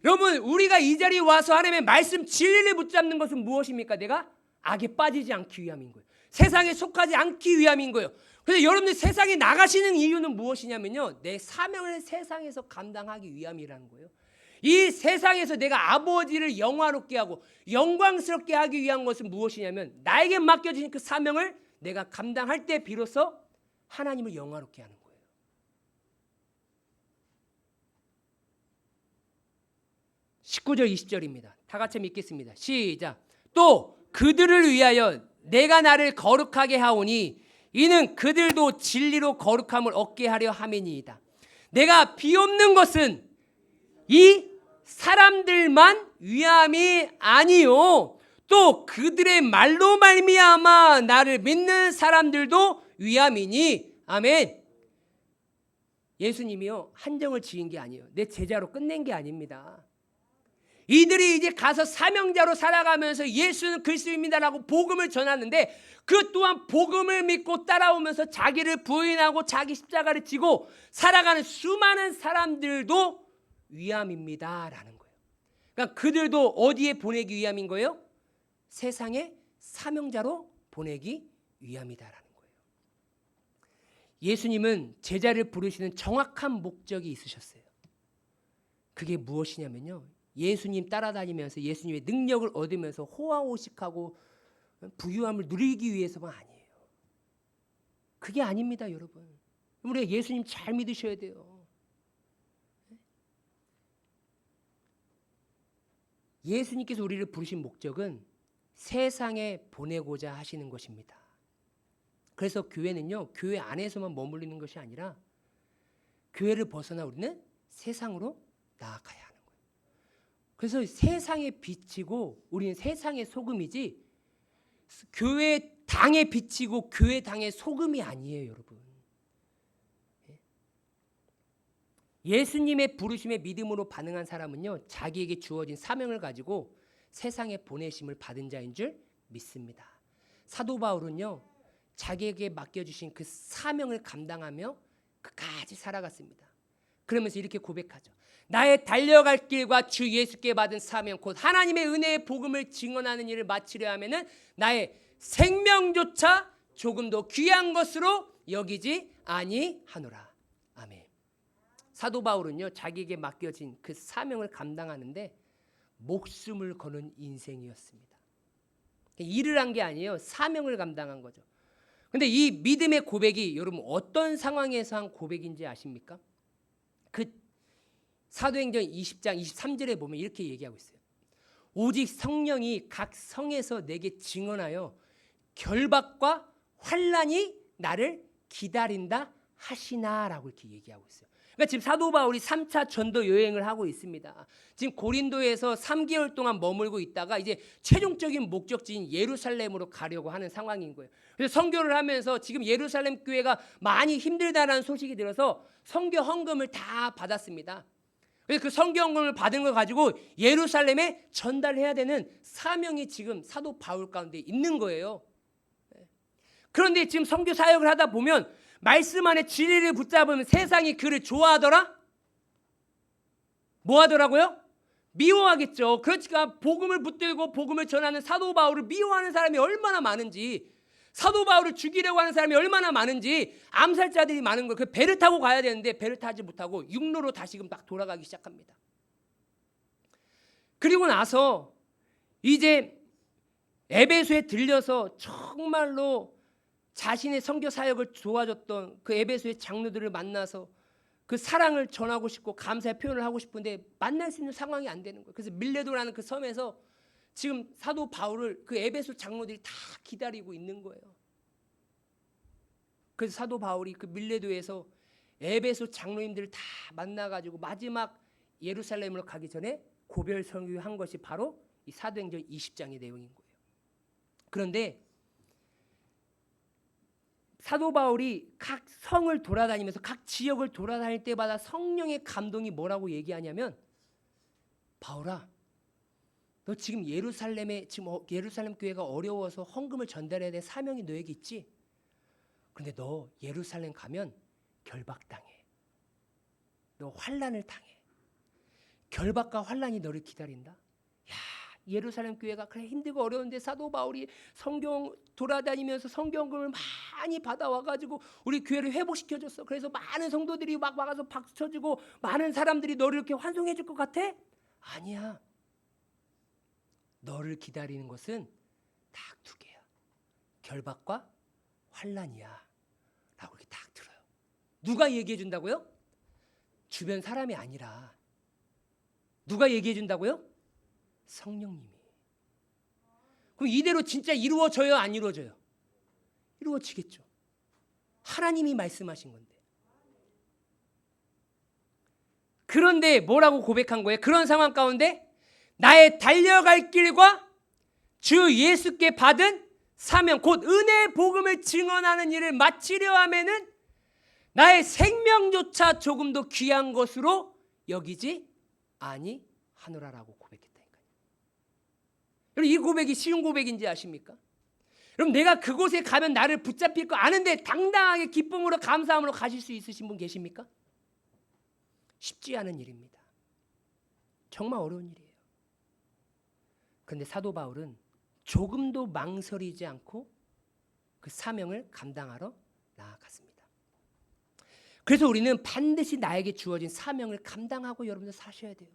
여러분, 우리가 이 자리에 와서 하나님의 말씀 진리를 붙잡는 것은 무엇입니까? 내가 악에 빠지지 않기 위함인 거예요. 세상에 속하지 않기 위함인 거예요. 그래서 여러분들 세상에 나가시는 이유는 무엇이냐면요, 내 사명을 세상에서 감당하기 위함이라는 거예요. 이 세상에서 내가 아버지를 영화롭게 하고 영광스럽게 하기 위한 것은 무엇이냐면, 나에게 맡겨진 그 사명을 내가 감당할 때 비로소 하나님을 영화롭게 하는 거예요. 19절 20절입니다. 다 같이 읽겠습니다. 시작. 또 그들을 위하여 내가 나를 거룩하게 하오니 이는 그들도 진리로 거룩함을 얻게 하려 함이니이다. 내가 비옵는 것은 이 사람들만 위함이 아니요, 또 그들의 말로 말미암아 나를 믿는 사람들도 위함이니. 아멘. 예수님이요 한정을 지은 게 아니에요. 내 제자로 끝낸 게 아닙니다. 이들이 이제 가서 사명자로 살아가면서 예수는 그리스도입니다라고 복음을 전하는데, 그 또한 복음을 믿고 따라오면서 자기를 부인하고 자기 십자가를 지고 살아가는 수많은 사람들도 위함입니다라는 거예요. 그러니까 그들도 어디에 보내기 위함인 거예요? 세상에 사명자로 보내기 위함이다라는 거예요. 예수님은 제자를 부르시는 정확한 목적이 있으셨어요. 그게 무엇이냐면요, 예수님 따라다니면서 예수님의 능력을 얻으면서 호화호식하고 부유함을 누리기 위해서만 아니에요. 그게 아닙니다, 여러분. 우리가 예수님 잘 믿으셔야 돼요. 예수님께서 우리를 부르신 목적은 세상에 보내고자 하시는 것입니다. 그래서 교회는요, 교회 안에서만 머물리는 것이 아니라 교회를 벗어나 우리는 세상으로 나아가야 하는 거예요. 그래서 세상의 빛이고 우리는 세상의 소금이지, 교회 당의 빛이고 교회 당의 소금이 아니에요, 여러분. 예수님의 부르심에 믿음으로 반응한 사람은요, 자기에게 주어진 사명을 가지고 세상에 보내심을 받은 자인 줄 믿습니다. 사도 바울은요, 자기에게 맡겨주신 그 사명을 감당하며 끝까지 살아갔습니다. 그러면서 이렇게 고백하죠. 나의 달려갈 길과 주 예수께 받은 사명 곧 하나님의 은혜의 복음을 증언하는 일을 마치려 하면은 나의 생명조차 조금도 귀한 것으로 여기지 아니하노라. 아멘. 사도 바울은요, 자기에게 맡겨진 그 사명을 감당하는데 목숨을 거는 인생이었습니다. 일을 한 게 아니에요. 사명을 감당한 거죠. 근데 이 믿음의 고백이 여러분 어떤 상황에서 한 고백인지 아십니까? 그 사도행전 20장 23절에 보면 이렇게 얘기하고 있어요. 오직 성령이 각 성에서 내게 증언하여 결박과 환난이 나를 기다린다 하시나라고 이렇게 얘기하고 있어요. 그러니까 지금 사도 바울이 3차 전도 여행을 하고 있습니다. 지금 고린도에서 3개월 동안 머물고 있다가 이제 최종적인 목적지인 예루살렘으로 가려고 하는 상황인 거예요. 그래서 선교를 하면서 지금 예루살렘 교회가 많이 힘들다라는 소식이 들어서 선교 헌금을 다 받았습니다. 그래서 그 선교 헌금을 받은 걸 가지고 예루살렘에 전달해야 되는 사명이 지금 사도 바울 가운데 있는 거예요. 그런데 지금 선교 사역을 하다 보면 말씀 안에 진리를 붙잡으면 세상이 그를 좋아하더라? 뭐 하더라고요? 미워하겠죠. 그러니까 복음을 붙들고 복음을 전하는 사도 바울을 미워하는 사람이 얼마나 많은지, 사도 바울을 죽이려고 하는 사람이 얼마나 많은지, 암살자들이 많은 거예요. 그 배를 타고 가야 되는데 배를 타지 못하고 육로로 다시금 막 돌아가기 시작합니다. 그리고 나서 이제 에베소에 들려서 정말로 자신의 선교 사역을 도와줬던 그 에베소의 장로들을 만나서 그 사랑을 전하고 싶고 감사의 표현을 하고 싶은데 만날 수 있는 상황이 안 되는 거예요. 그래서 밀레도라는 그 섬에서 지금 사도 바울을 그 에베소 장로들이 다 기다리고 있는 거예요. 그래서 사도 바울이 그 밀레도에서 에베소 장로님들을 다 만나가지고 마지막 예루살렘으로 가기 전에 고별 설교한 것이 바로 이 사도행전 20장의 내용인 거예요. 그런데 사도 바울이 각 성을 돌아다니면서 각 지역을 돌아다닐 때마다 성령의 감동이 뭐라고 얘기하냐면, 바울아, 너 지금 예루살렘 교회가 어려워서 헌금을 전달해야 될 사명이 너에게 있지? 그런데 너 예루살렘 가면 결박당해. 너 환난을 당해. 결박과 환난이 너를 기다린다. 야, 예루살렘 교회가 그래 힘들고 어려운데 사도 바울이 성경 돌아다니면서 성경을 많이 받아와가지고 우리 교회를 회복시켜줬어. 그래서 많은 성도들이 막 와서 박수 쳐주고 많은 사람들이 너를 이렇게 환송해줄 것 같아? 아니야. 너를 기다리는 것은 딱 두 개야. 결박과 환난이야. 라고 이렇게 딱 들어요. 누가 얘기해 준다고요? 주변 사람이 아니라 누가 얘기해 준다고요? 성령님이. 그럼 이대로 진짜 이루어져요? 안 이루어져요? 이루어지겠죠. 하나님이 말씀하신 건데. 그런데 뭐라고 고백한 거예요? 그런 상황 가운데 나의 달려갈 길과 주 예수께 받은 사명, 곧 은혜의 복음을 증언하는 일을 마치려 하면은 나의 생명조차 조금도 귀한 것으로 여기지 아니하노라라고 고백했다니까요. 여러분, 이 고백이 쉬운 고백인지 아십니까? 여러분, 내가 그곳에 가면 나를 붙잡힐 거 아는데 당당하게 기쁨으로 감사함으로 가실 수 있으신 분 계십니까? 쉽지 않은 일입니다. 정말 어려운 일이에요. 그런데 사도 바울은 조금도 망설이지 않고 그 사명을 감당하러 나아갔습니다. 그래서 우리는 반드시 나에게 주어진 사명을 감당하고 여러분들 사셔야 돼요.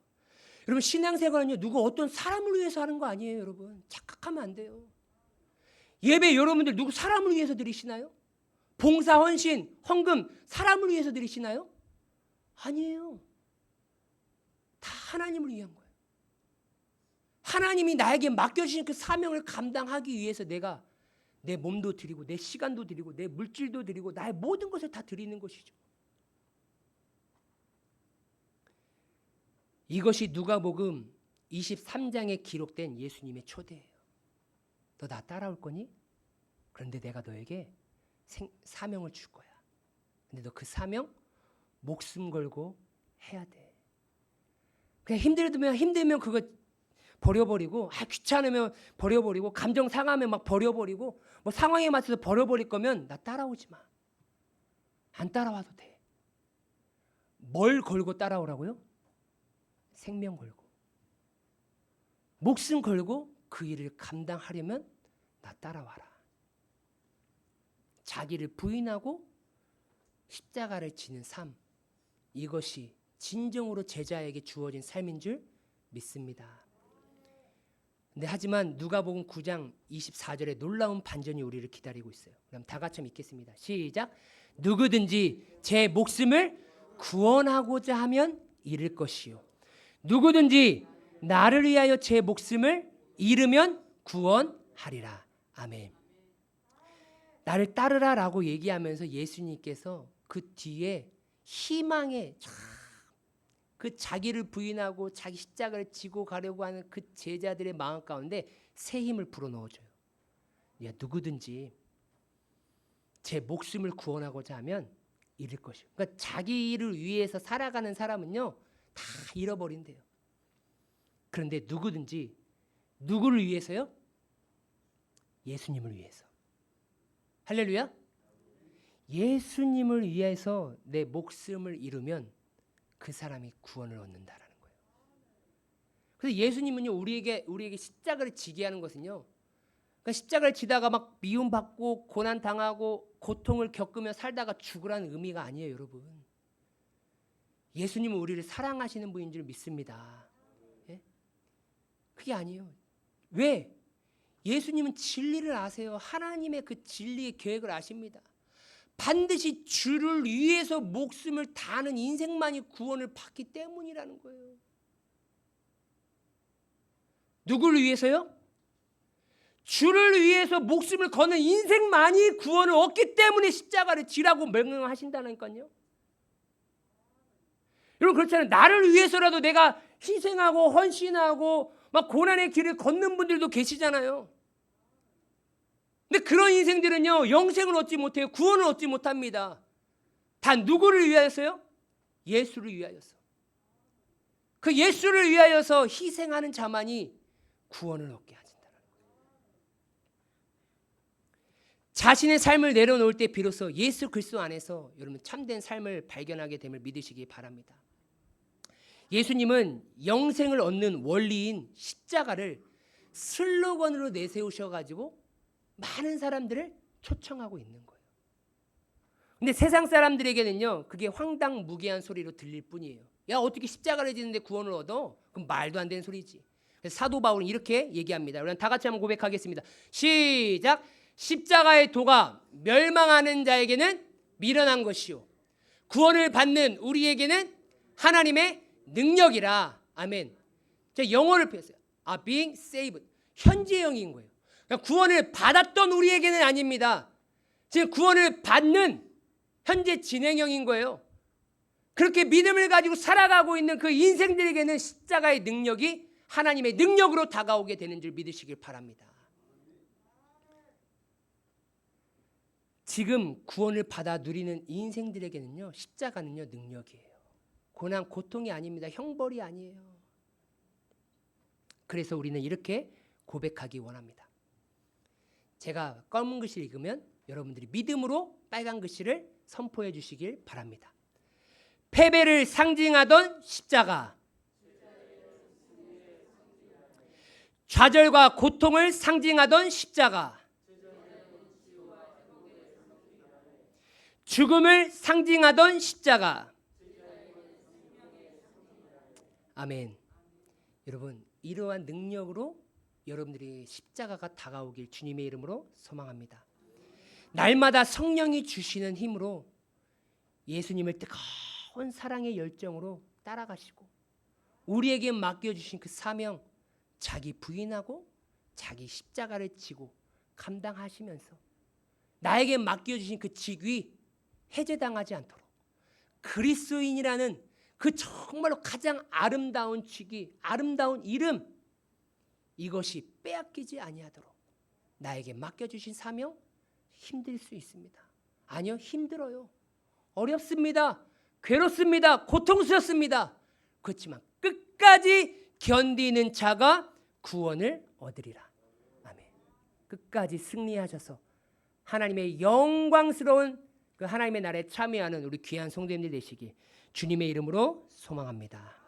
여러분, 신앙생활은요, 누구 어떤 사람을 위해서 하는 거 아니에요. 여러분, 착각하면 안 돼요. 예배 여러분들 누구 사람을 위해서 드리시나요? 봉사, 헌신, 헌금 사람을 위해서 드리시나요? 아니에요. 다 하나님을 위한 거예요. 하나님이 나에게 맡겨주신 그 사명을 감당하기 위해서 내가 내 몸도 드리고 내 시간도 드리고 내 물질도 드리고 나의 모든 것을 다 드리는 것이죠. 이것이 누가복음 23장에 기록된 예수님의 초대예요. 너 나 따라올 거니? 그런데 내가 너에게 사명을 줄 거야. 근데 너 그 사명 목숨 걸고 해야 돼. 그냥 힘들면 그거 버려버리고, 귀찮으면 버려버리고, 감정 상하면 막 버려버리고, 뭐 상황에 맞춰서 버려버릴 거면 나 따라오지 마. 안 따라와도 돼. 뭘 걸고 따라오라고요? 생명 걸고, 목숨 걸고 그 일을 감당하려면 나 따라와라. 자기를 부인하고 십자가를 지는 삶, 이것이 진정으로 제자에게 주어진 삶인 줄 믿습니다. 근데 하지만 누가복음 9장 24절에 놀라운 반전이 우리를 기다리고 있어요. 그럼 다 같이 읽겠습니다. 시작. 누구든지 제 목숨을 구원하고자 하면 잃을 것이요, 누구든지 나를 위하여 제 목숨을 잃으면 구원하리라. 아멘. 나를 따르라라고 얘기하면서 예수님께서 그 뒤에 희망의 그 자기를 부인하고 자기 십자가를 지고 가려고 하는 그 제자들의 마음 가운데 새 힘을 불어넣어줘요. 야, 누구든지 제 목숨을 구원하고자 하면 잃을 것이요. 그러니까 자기를 위해서 살아가는 사람은요, 다 잃어버린대요. 그런데 누구든지 누구를 위해서요? 예수님을 위해서. 할렐루야. 예수님을 위해서 내 목숨을 잃으면 그 사람이 구원을 얻는다라는 거예요. 그래서 예수님은요, 우리에게 십자가를 지게 하는 것은요, 그러니까 십자가를 지다가 막 미움받고 고난 당하고 고통을 겪으며 살다가 죽으라는 의미가 아니에요, 여러분. 예수님은 우리를 사랑하시는 분인 줄 믿습니다. 예? 그게 아니에요. 왜? 예수님은 진리를 아세요. 하나님의 그 진리의 계획을 아십니다. 반드시 주를 위해서 목숨을 다하는 인생만이 구원을 받기 때문이라는 거예요. 누구를 위해서요? 주를 위해서 목숨을 거는 인생만이 구원을 얻기 때문에 십자가를 지라고 명령하신다니까요. 여러분 그렇잖아요. 나를 위해서라도 내가 희생하고 헌신하고 막 고난의 길을 걷는 분들도 계시잖아요. 근데 그런 인생들은요, 영생을 얻지 못해요. 구원을 얻지 못합니다. 다 누구를 위하여서요? 예수를 위하여서. 그 예수를 위하여서 희생하는 자만이 구원을 얻게 하신다는 거예요. 자신의 삶을 내려놓을 때 비로소 예수 그리스도 안에서 여러분 참된 삶을 발견하게 됨을 믿으시기 바랍니다. 예수님은 영생을 얻는 원리인 십자가를 슬로건으로 내세우셔가지고 많은 사람들을 초청하고 있는 거예요. 근데 세상 사람들에게는요, 그게 황당무계한 소리로 들릴 뿐이에요. 야, 어떻게 십자가를 지는데 구원을 얻어? 그럼 말도 안 되는 소리지. 그래서 사도 바울은 이렇게 얘기합니다. 우리 다 같이 한번 고백하겠습니다. 시작. 십자가의 도가 멸망하는 자에게는 미련한 것이요, 구원을 받는 우리에게는 하나님의 능력이라. 아멘. 제가 영어를 펴었어요. being saved. 현재형인 거예요. 그러니까 구원을 받았던 우리에게는 아닙니다. 지금 구원을 받는 현재 진행형인 거예요. 그렇게 믿음을 가지고 살아가고 있는 그 인생들에게는 십자가의 능력이 하나님의 능력으로 다가오게 되는 줄 믿으시길 바랍니다. 지금 구원을 받아 누리는 인생들에게는요, 십자가는요, 능력이에요. 고난, 고통이 아닙니다. 형벌이 아니에요. 그래서 우리는 이렇게 고백하기 원합니다. 제가 검은 글씨를 읽으면 여러분들이 믿음으로 빨간 글씨를 선포해 주시길 바랍니다. 패배를 상징하던 십자가, 좌절과 고통을 상징하던 십자가, 죽음을 상징하던 십자가. 아멘. 여러분, 이러한 능력으로 여러분들이 십자가가 다가오길 주님의 이름으로 소망합니다. 날마다 성령이 주시는 힘으로 예수님을 뜨거운 사랑의 열정으로 따라가시고 우리에게 맡겨주신 그 사명, 자기 부인하고 자기 십자가를 지고 감당하시면서 나에게 맡겨주신 그 직위 해제당하지 않도록 그리스도인이라는 그 정말로 가장 아름다운 직위, 아름다운 이름, 이것이 빼앗기지 아니하도록 나에게 맡겨주신 사명, 힘들 수 있습니다. 아니요, 힘들어요. 어렵습니다. 괴롭습니다. 고통스럽습니다. 그렇지만 끝까지 견디는 자가 구원을 얻으리라. 아멘. 끝까지 승리하셔서 하나님의 영광스러운 그 하나님의 나라에 참여하는 우리 귀한 성도님들 되시기 주님의 이름으로 소망합니다.